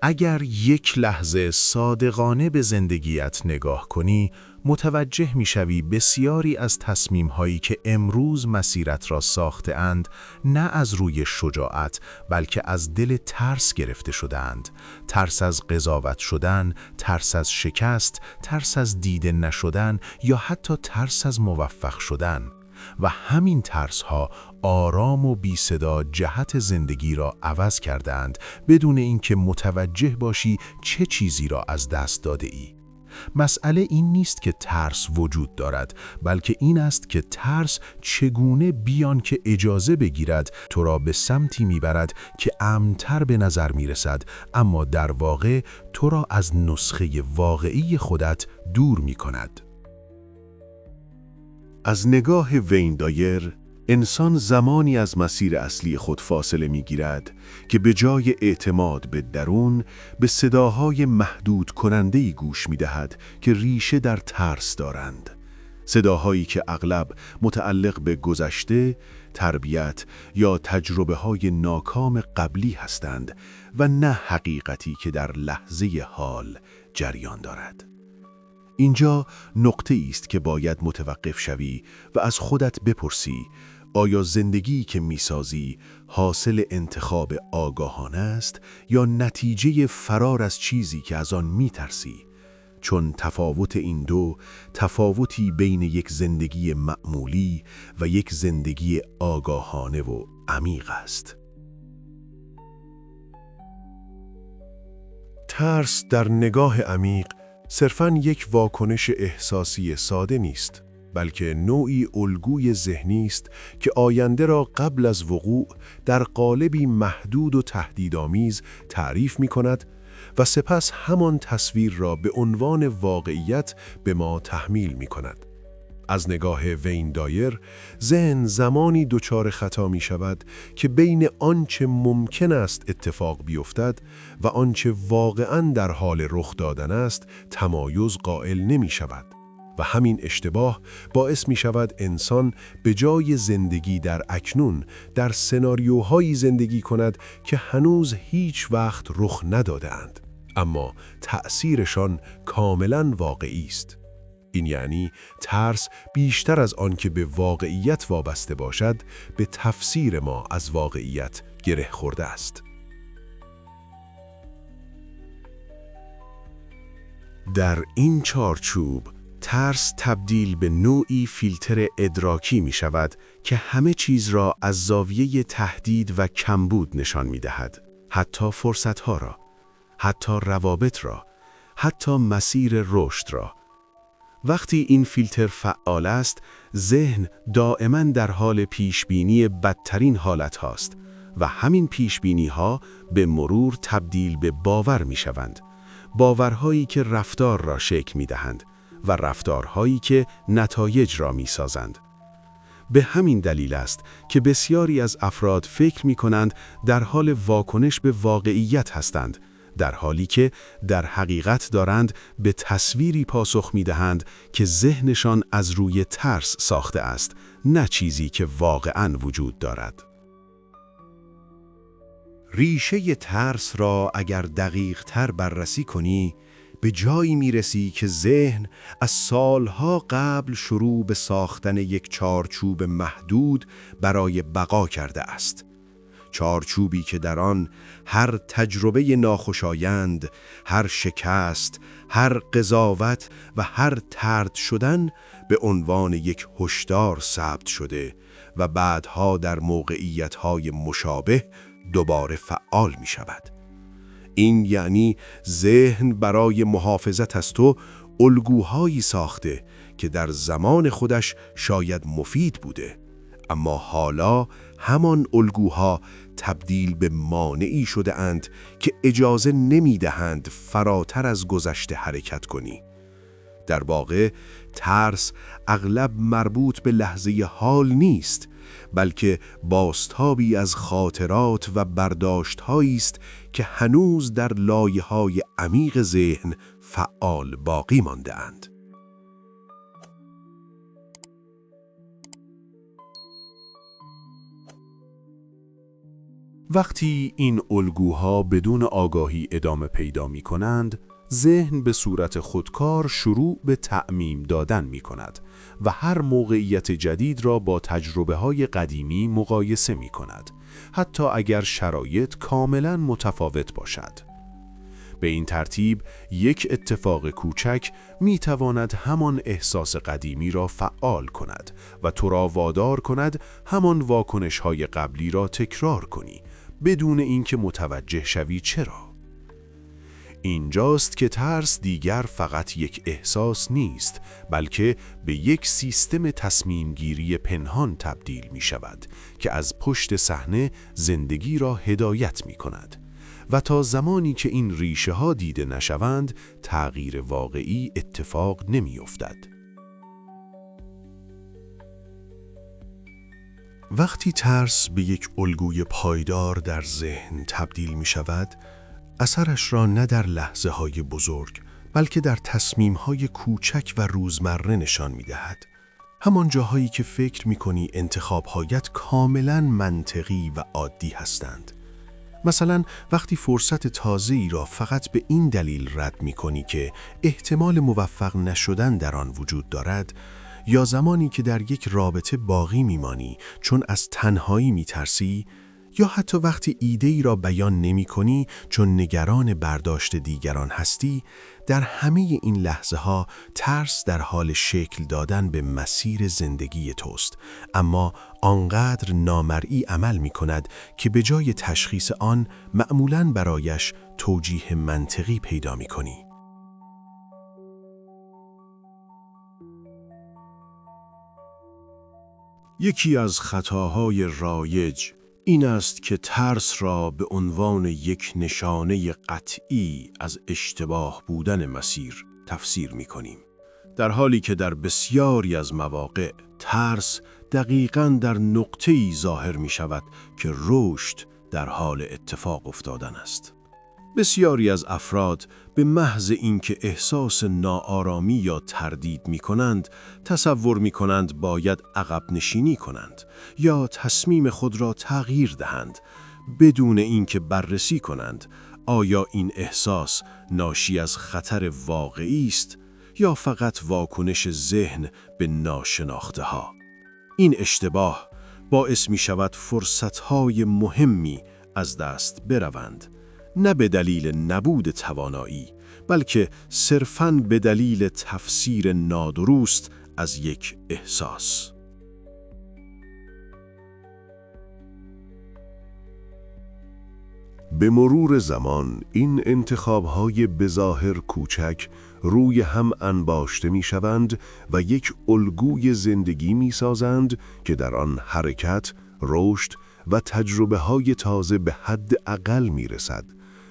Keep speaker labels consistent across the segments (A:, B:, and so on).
A: اگر یک لحظه صادقانه به زندگیت نگاه کنی، متوجه می‌شوی بسیاری از تصمیم‌هایی که امروز مسیرت را ساخته‌اند، نه از روی شجاعت، بلکه از دل ترس گرفته شده‌اند. ترس از قضاوت شدن، ترس از شکست، ترس از دیده نشدن یا حتی ترس از موفق شدن. و همین ترس‌ها آرام و بی صدا جهت زندگی را عوض کردند، بدون اینکه متوجه باشی چه چیزی را از دست داده ای. مسئله این نیست که ترس وجود دارد، بلکه این است که ترس چگونه بیان که اجازه بگیرد تو را به سمتی میبرد که امن‌تر به نظر میرسد، اما در واقع تو را از نسخه واقعی خودت دور میکند.
B: از نگاه وین دایر، انسان زمانی از مسیر اصلی خود فاصله می‌گیرد که به جای اعتماد به درون، به صداهای محدود کننده‌ای گوش می‌دهد که ریشه در ترس دارند. صداهایی که اغلب متعلق به گذشته، تربیت یا تجربه‌های ناکام قبلی هستند و نه حقیقتی که در لحظه حال جریان دارد. اینجا نقطه است که باید متوقف شوی و از خودت بپرسی: آیا زندگی که میسازی حاصل انتخاب آگاهانه است یا نتیجه فرار از چیزی که از آن میترسی؟ چون تفاوت این دو تفاوتی بین یک زندگی معمولی و یک زندگی آگاهانه و عمیق است. ترس در نگاه عمیق صرفاً یک واکنش احساسی ساده نیست، بلکه نوعی الگوی ذهنی است که آینده را قبل از وقوع در قالبی محدود و تهدیدآمیز تعریف می‌کند و سپس همان تصویر را به عنوان واقعیت به ما تحمیل می‌کند. از نگاه وین دایر، ذهن زمانی دچار خطا می شود که بین آنچه ممکن است اتفاق بیفتد و آنچه واقعاً در حال رخ دادن است تمایز قائل نمی شود و همین اشتباه باعث می شود انسان به جای زندگی در اکنون در سناریوهایی زندگی کند که هنوز هیچ وقت رخ نداده‌اند، اما تأثیرشان کاملاً واقعی است. این یعنی ترس بیشتر از آن که به واقعیت وابسته باشد، به تفسیر ما از واقعیت گره خورده است. در این چارچوب، ترس تبدیل به نوعی فیلتر ادراکی می شود که همه چیز را از زاویه تهدید و کمبود نشان می دهد. حتی فرصتها را، حتی روابط را، حتی مسیر رشد را. وقتی این فیلتر فعال است، ذهن دائما در حال پیشبینی بدترین حالت هاست و همین پیشبینی ها به مرور تبدیل به باور می شوند. باورهایی که رفتار را شکل می دهند و رفتارهایی که نتایج را می سازند. به همین دلیل است که بسیاری از افراد فکر می کنند در حال واکنش به واقعیت هستند، در حالی که در حقیقت دارند به تصویری پاسخ می‌دهند که ذهنشان از روی ترس ساخته است، نه چیزی که واقعاً وجود دارد. ریشه ترس را اگر دقیق‌تر بررسی کنی، به جایی می‌رسی که ذهن از سالها قبل شروع به ساختن یک چارچوب محدود برای بقا کرده است. چارچوبی که در آن هر تجربه ناخوشایند، هر شکست، هر قضاوت و هر طرد شدن به عنوان یک هشدار ثبت شده و بعدها در موقعیت‌های مشابه دوباره فعال می شود. این یعنی ذهن برای محافظت از تو الگوهایی ساخته که در زمان خودش شاید مفید بوده، اما حالا همان الگوها تبدیل به مانعی شده اند که اجازه نمی دهند فراتر از گذشته حرکت کنی. در واقع ترس اغلب مربوط به لحظه حال نیست، بلکه بازتابی از خاطرات و برداشت‌هایی است که هنوز در لایه‌های عمیق ذهن فعال باقی مانده اند.
A: وقتی این الگوها بدون آگاهی ادامه پیدا می کنند، ذهن به صورت خودکار شروع به تعمیم دادن می کند و هر موقعیت جدید را با تجربه‌های قدیمی مقایسه می کند، حتی اگر شرایط کاملاً متفاوت باشد. به این ترتیب یک اتفاق کوچک می تواند همان احساس قدیمی را فعال کند و تو را وادار کند همان واکنش‌های قبلی را تکرار کنی، بدون اینکه متوجه شوی چرا. اینجاست که ترس دیگر فقط یک احساس نیست، بلکه به یک سیستم تصمیم گیری پنهان تبدیل می شود که از پشت صحنه زندگی را هدایت می کند و تا زمانی که این ریشه ها دیده نشوند، تغییر واقعی اتفاق نمی افتد. وقتی ترس به یک الگوی پایدار در ذهن تبدیل می شود، اثرش را نه در لحظه های بزرگ، بلکه در تصمیم های کوچک و روزمره نشان می دهد. همان جاهایی که فکر می کنی انتخاب هایت کاملا منطقی و عادی هستند. مثلا وقتی فرصت تازه‌ای را فقط به این دلیل رد می کنی که احتمال موفق نشدن در آن وجود دارد، یا زمانی که در یک رابطه باقی میمانی چون از تنهایی میترسی، یا حتی وقتی ایده‌ای را بیان نمی‌کنی چون نگران برداشت دیگران هستی، در همه این لحظه‌ها ترس در حال شکل دادن به مسیر زندگی توست، اما آنقدر نامرئی عمل می‌کند که به جای تشخیص آن معمولاً برایش توجیه منطقی پیدا می‌کنی.
B: یکی از خطاهای رایج این است که ترس را به عنوان یک نشانه قطعی از اشتباه بودن مسیر تفسیر می‌کنیم، در حالی که در بسیاری از مواقع ترس دقیقاً در نقطه‌ای ظاهر می‌شود که رشد در حال اتفاق افتادن است. بسیاری از افراد به محض اینکه احساس ناآرامی یا تردید می‌کنند، تصور می‌کنند باید عقب نشینی کنند یا تصمیم خود را تغییر دهند، بدون اینکه بررسی کنند آیا این احساس ناشی از خطر واقعی است یا فقط واکنش ذهن به ناشناخته‌ها. این اشتباه باعث می‌شود فرصت‌های مهمی از دست بروند، نه به دلیل نبود توانایی، بلکه صرفاً به دلیل تفسیر نادرست از یک احساس.
C: به مرور زمان این انتخاب‌های بظاهر کوچک روی هم انباشته می‌شوند و یک الگوی زندگی می‌سازند که در آن حرکت، رشد و تجربه‌های تازه به حد اقل می‌رسد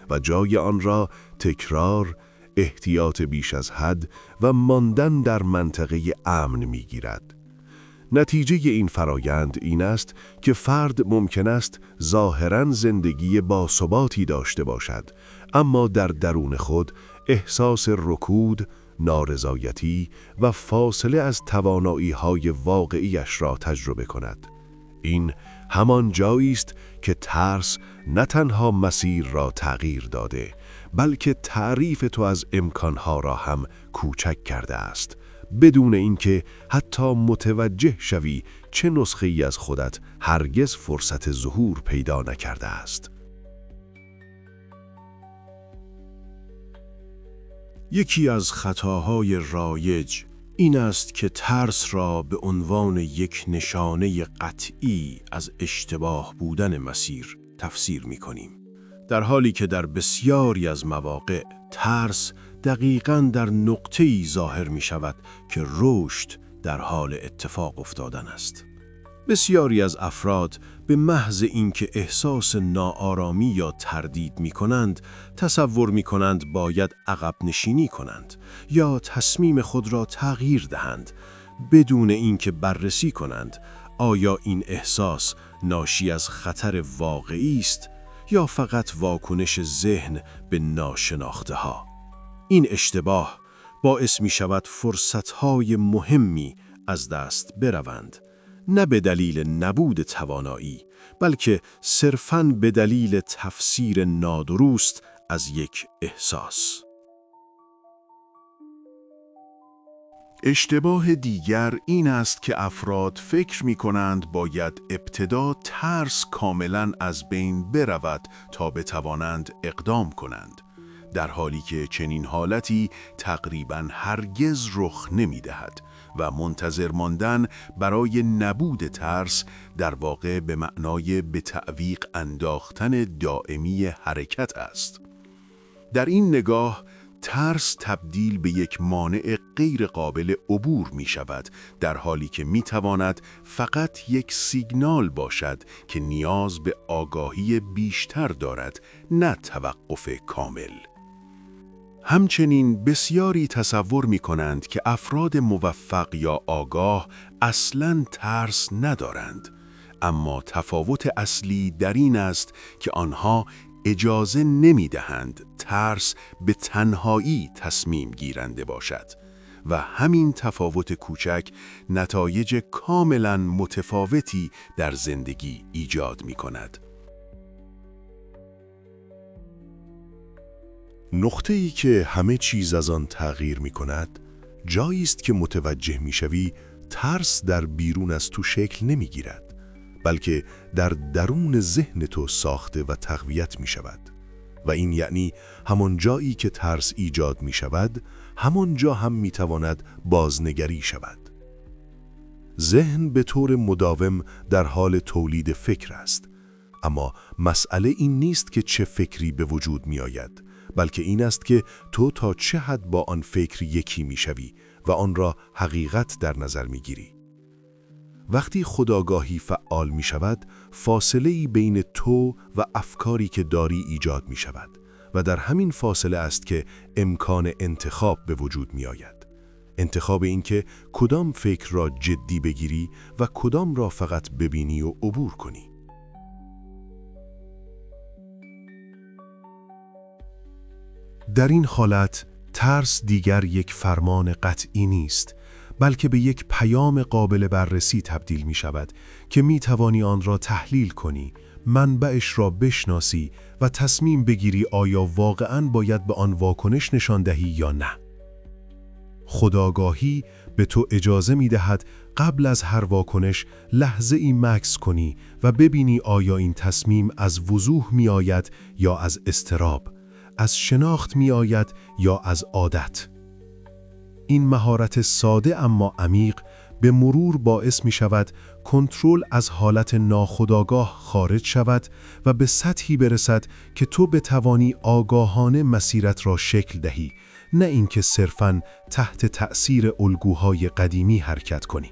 C: و جای آن را تکرار، احتیاط بیش از حد و ماندن در منطقه امن می‌گیرد. نتیجه این فرایند این است که فرد ممکن است ظاهراً زندگی باثباتی داشته باشد، اما در درون خود احساس رکود، نارضایتی و فاصله از توانایی‌های واقعیش را تجربه کند. این همان جایی است که ترس نه تنها مسیر را تغییر داده، بلکه تعریف تو از امکانها را هم کوچک کرده است، بدون اینکه حتی متوجه شوی چه نسخه‌ای از خودت هرگز فرصت ظهور پیدا نکرده است.
B: یکی از خطاهای رایج این است که ترس را به عنوان یک نشانه قطعی از اشتباه بودن مسیر تفسیر می‌کنیم، در حالی که در بسیاری از مواقع ترس دقیقاً در نقطه‌ای ظاهر می‌شود که رشد در حال اتفاق افتادن است. بسیاری از افراد به محض اینکه احساس ناآرامی یا تردید می‌کنند، تصور می‌کنند باید عقب نشینی کنند یا تصمیم خود را تغییر دهند، بدون اینکه بررسی کنند آیا این احساس ناشی از خطر واقعی است یا فقط واکنش ذهن به ناشناخته‌ها. این اشتباه باعث می‌شود فرصت‌های مهمی از دست بروند، نه به دلیل نبود توانایی، بلکه صرفاً به دلیل تفسیر نادرست از یک احساس.
C: اشتباه دیگر این است که افراد فکر می کنند باید ابتدا ترس کاملا از بین برود تا بتوانند اقدام کنند، در حالی که چنین حالتی تقریباً هرگز رخ نمی دهد و منتظر ماندن برای نبود ترس در واقع به معنای به تعویق انداختن دائمی حرکت است. در این نگاه، ترس تبدیل به یک مانع غیر قابل عبور می شود، در حالی که می تواند فقط یک سیگنال باشد که نیاز به آگاهی بیشتر دارد، نه توقف کامل. همچنین بسیاری تصور می کنند که افراد موفق یا آگاه اصلاً ترس ندارند، اما تفاوت اصلی در این است که آنها اجازه نمی دهند ترس به تنهایی تصمیم گیرنده باشد و همین تفاوت کوچک نتایج کاملاً متفاوتی در زندگی ایجاد می کند.
B: نقطه‌ای که همه چیز از آن تغییر می کند، جایی است که متوجه می شوی ترس در بیرون از تو شکل نمی گیرد، بلکه در درون ذهن تو ساخته و تقویت می شود. و این یعنی همان جایی که ترس ایجاد می شود، همان جا هم می تواند بازنگری شود. ذهن به طور مداوم در حال تولید فکر است، اما مسئله این نیست که چه فکری به وجود می آید، بلکه این است که تو تا چه حد با آن فکر یکی می شوی و آن را حقیقت در نظر می گیری. وقتی خودآگاهی فعال می شود، فاصله‌ای بین تو و افکاری که داری ایجاد می شود و در همین فاصله است که امکان انتخاب به وجود می آید. انتخاب این که کدام فکر را جدی بگیری و کدام را فقط ببینی و عبور کنی. در این حالت، ترس دیگر یک فرمان قطعی نیست، بلکه به یک پیام قابل بررسی تبدیل می شود که می توانی آن را تحلیل کنی، منبعش را بشناسی و تصمیم بگیری آیا واقعاً باید به آن واکنش نشان دهی یا نه. خودآگاهی به تو اجازه می دهد قبل از هر واکنش لحظه ای مکث کنی و ببینی آیا این تصمیم از وضوح می آید یا از اضطراب، از شناخت می آید یا از عادت. این مهارت ساده اما عمیق به مرور باعث می شود کنترل از حالت ناخودآگاه خارج شود و به سطحی برسد که تو بتوانی آگاهانه مسیرت را شکل دهی، نه اینکه صرفاً تحت تأثیر الگوهای قدیمی حرکت کنی.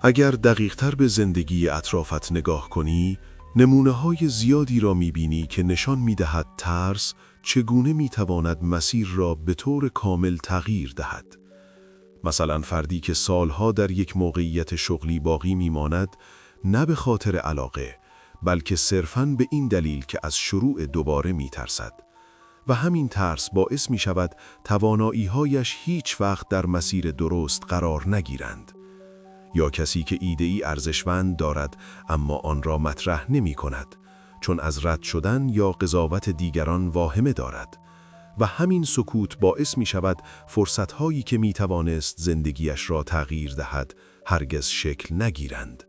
C: اگر دقیق‌تر به زندگی اطرافت نگاه کنی، نمونه‌های زیادی را می‌بینی که نشان می‌دهد ترس چگونه می‌تواند مسیر را به طور کامل تغییر دهد. مثلا فردی که سالها در یک موقعیت شغلی باقی می‌ماند، نه به خاطر علاقه، بلکه صرفاً به این دلیل که از شروع دوباره می‌ترسد. و همین ترس باعث می‌شود توانایی‌هایش هیچ وقت در مسیر درست قرار نگیرند. یا کسی که ایده‌ای ارزشمند دارد اما آن را مطرح نمی کند، چون از رد شدن یا قضاوت دیگران واهمه دارد و همین سکوت باعث می شود فرصت‌هایی که می توانست زندگیش را تغییر دهد هرگز شکل نگیرند.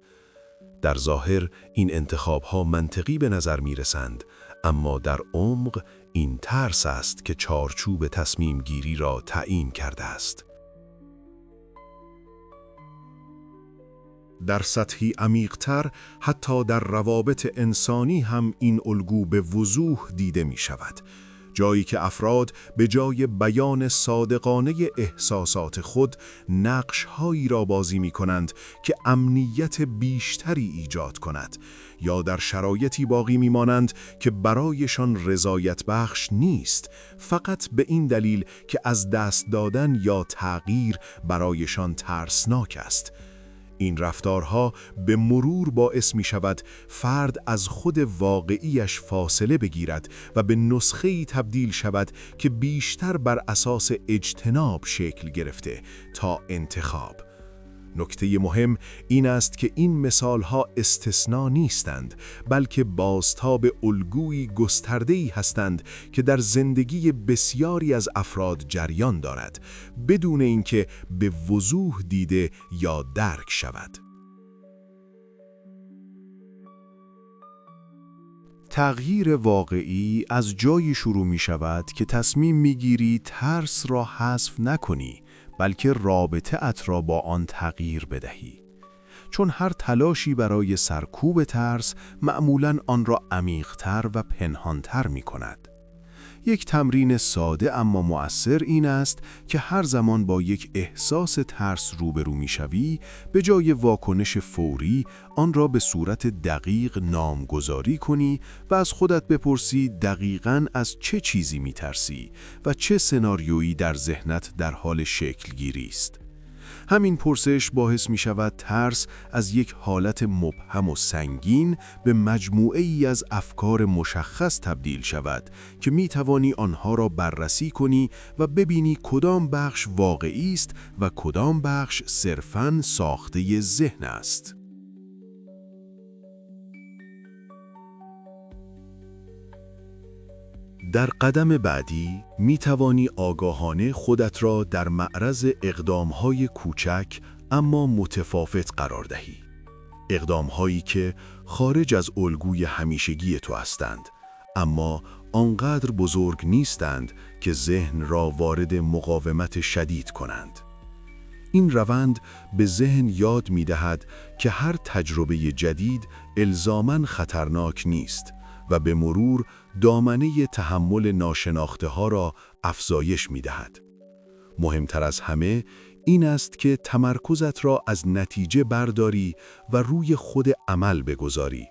C: در ظاهر این انتخاب‌ها منطقی به نظر می رسند، اما در عمق این ترس است که چارچوب تصمیم گیری را تعیین کرده است.
B: در سطحی عمیق‌تر، حتی در روابط انسانی هم این الگو به وضوح دیده می شود. جایی که افراد به جای بیان صادقانه احساسات خود، نقش‌هایی را بازی می کنند که امنیت بیشتری ایجاد کند، یا در شرایطی باقی می مانند که برایشان رضایت بخش نیست، فقط به این دلیل که از دست دادن یا تغییر برایشان ترسناک است. این رفتارها به مرور باعث می شود فرد از خود واقعیش فاصله بگیرد و به نسخه‌ای تبدیل شود که بیشتر بر اساس اجتناب شکل گرفته تا انتخاب. نکته مهم این است که این مثالها استثناء نیستند، بلکه بازتاب الگویی گسترده‌ای هستند که در زندگی بسیاری از افراد جریان دارد، بدون اینکه به وضوح دیده یا درک شود.
A: تغییر واقعی از جایی شروع می شود که تصمیم می گیری ترس را حذف نکنی، بلکه رابطه ات را با آن تغییر بدهی. چون هر تلاشی برای سرکوب ترس معمولاً آن را عمیق‌تر و پنهان‌تر می کند. یک تمرین ساده اما مؤثر این است که هر زمان با یک احساس ترس روبرو می‌شوی، به جای واکنش فوری آن را به صورت دقیق نامگذاری کنی و از خودت بپرسی دقیقاً از چه چیزی می‌ترسی و چه سناریویی در ذهنت در حال شکل‌گیری است. همین پرسش باعث می شود ترس از یک حالت مبهم و سنگین به مجموعه‌ای از افکار مشخص تبدیل شود که می توانی آنها را بررسی کنی و ببینی کدام بخش واقعی است و کدام بخش صرفاً ساخته ذهن است. در قدم بعدی می توانی آگاهانه خودت را در معرض اقدام‌های کوچک اما متفاوت قرار دهی. اقدام‌هایی که خارج از الگوی همیشگی تو هستند، اما آنقدر بزرگ نیستند که ذهن را وارد مقاومت شدید کنند. این روند به ذهن یاد می دهد که هر تجربه جدید الزاماً خطرناک نیست و به مرور دامنه تحمل ناشناخته ها را افزایش می دهد. مهمتر از همه این است که تمرکزت را از نتیجه برداری و روی خود عمل بگذاری.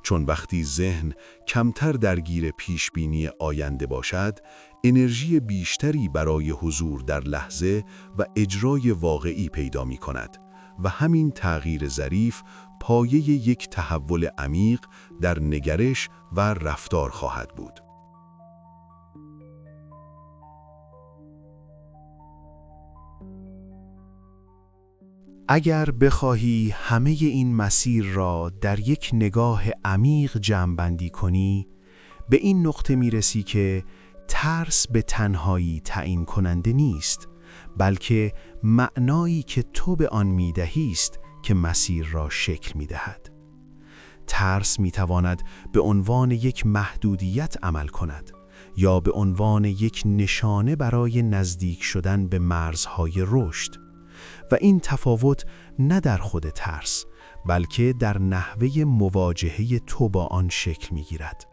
A: چون وقتی ذهن کمتر درگیر پیشبینی آینده باشد، انرژی بیشتری برای حضور در لحظه و اجرای واقعی پیدا می کند و همین تغییر ظریف پایه یک تحول عمیق در نگرش و رفتار خواهد بود. اگر بخواهی همه این مسیر را در یک نگاه عمیق جمع‌بندی کنی، به این نقطه میرسی که ترس به تنهایی تعیین کننده نیست، بلکه معنایی که تو به آن میدهی است که مسیر را شکل میدهد. ترس میتواند به عنوان یک محدودیت عمل کند یا به عنوان یک نشانه برای نزدیک شدن به مرزهای رشد. و این تفاوت نه در خود ترس، بلکه در نحوه مواجهه تو با آن شکل میگیرد.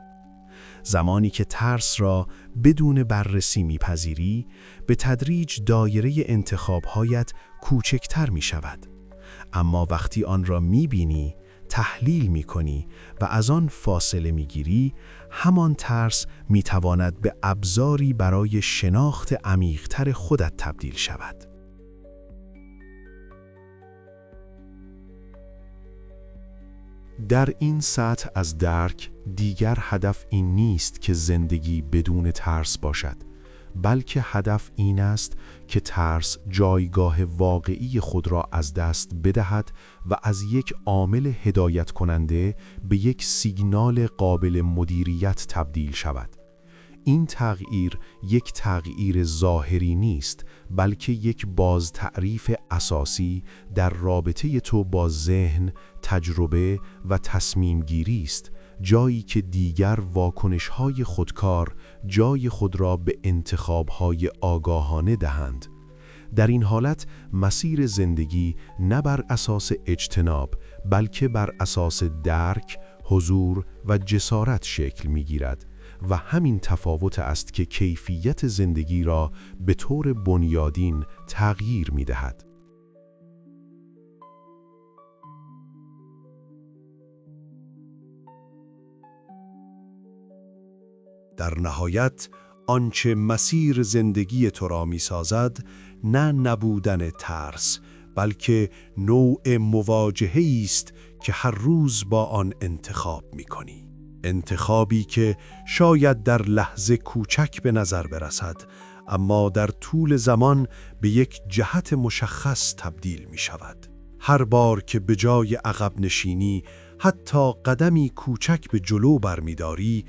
A: زمانی که ترس را بدون بررسی میپذیری، به تدریج دایره انتخاب‌هایت کوچکتر میشود. اما وقتی آن را میبینی، تحلیل میکنی و از آن فاصله میگیری، همان ترس میتواند به ابزاری برای شناخت عمیق‌تر خودت تبدیل شود. در این سطح از درک دیگر هدف این نیست که زندگی بدون ترس باشد، بلکه هدف این است که ترس جایگاه واقعی خود را از دست بدهد و از یک عامل هدایت کننده به یک سیگنال قابل مدیریت تبدیل شود. این تغییر یک تغییر ظاهری نیست، بلکه یک بازتعریف اساسی در رابطه تو با ذهن، تجربه و تصمیم گیری است، جایی که دیگر واکنش‌های خودکار جای خود را به انتخاب‌های آگاهانه دهند. در این حالت مسیر زندگی نه بر اساس اجتناب، بلکه بر اساس درک، حضور و جسارت شکل می‌گیرد و همین تفاوت است که کیفیت زندگی را به طور بنیادین تغییر می‌دهد.
B: در نهایت، آنچه مسیر زندگی تو را می‌سازد، نه نبودن ترس، بلکه نوع مواجهه‌ای است که هر روز با آن انتخاب می‌کنی. انتخابی که شاید در لحظه کوچک به نظر برسد، اما در طول زمان به یک جهت مشخص تبدیل می شود. هر بار که به جای عقب نشینی حتی قدمی کوچک به جلو برمی‌داری،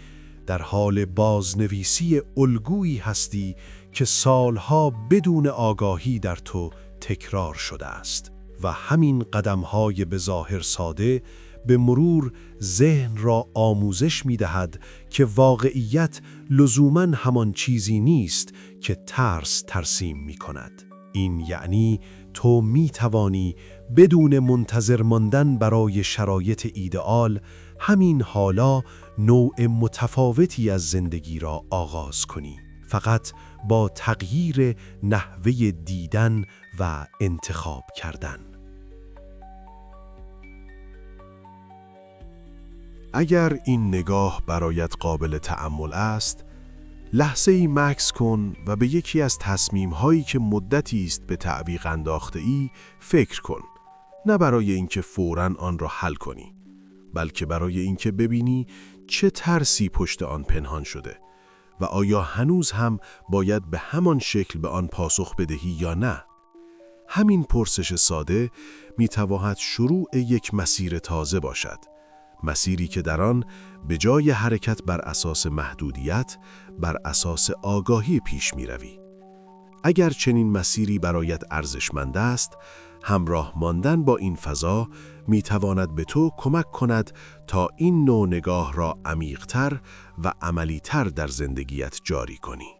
B: در حال بازنویسی الگویی هستی که سالها بدون آگاهی در تو تکرار شده است و همین قدم‌های به ظاهر ساده به مرور ذهن را آموزش می‌دهد که واقعیت لزوماً همان چیزی نیست که ترس ترسیم می‌کند. این یعنی تو می‌توانی بدون منتظر ماندن برای شرایط ایدئال همین حالا نوع متفاوتی از زندگی را آغاز کنی، فقط با تغییر نحوه دیدن و انتخاب کردن.
C: اگر این نگاه برایت قابل تأمل است، لحظه‌ای مکث کن و به یکی از تصمیم‌هایی که مدتی است به تعویق انداخته‌ای فکر کن. نه برای اینکه فوراً آن را حل کنی، بلکه برای اینکه ببینی چه ترسی پشت آن پنهان شده و آیا هنوز هم باید به همان شکل به آن پاسخ بدهی یا نه. همین پرسش ساده می‌تواند شروع یک مسیر تازه باشد. مسیری که در آن به جای حرکت بر اساس محدودیت، بر اساس آگاهی پیش می روی. اگر چنین مسیری برایت ارزشمند است، همراه ماندن با این فضا می تواند به تو کمک کند تا این نوع نگاه را عمیق‌تر و عملی‌تر در زندگیت جاری کنی.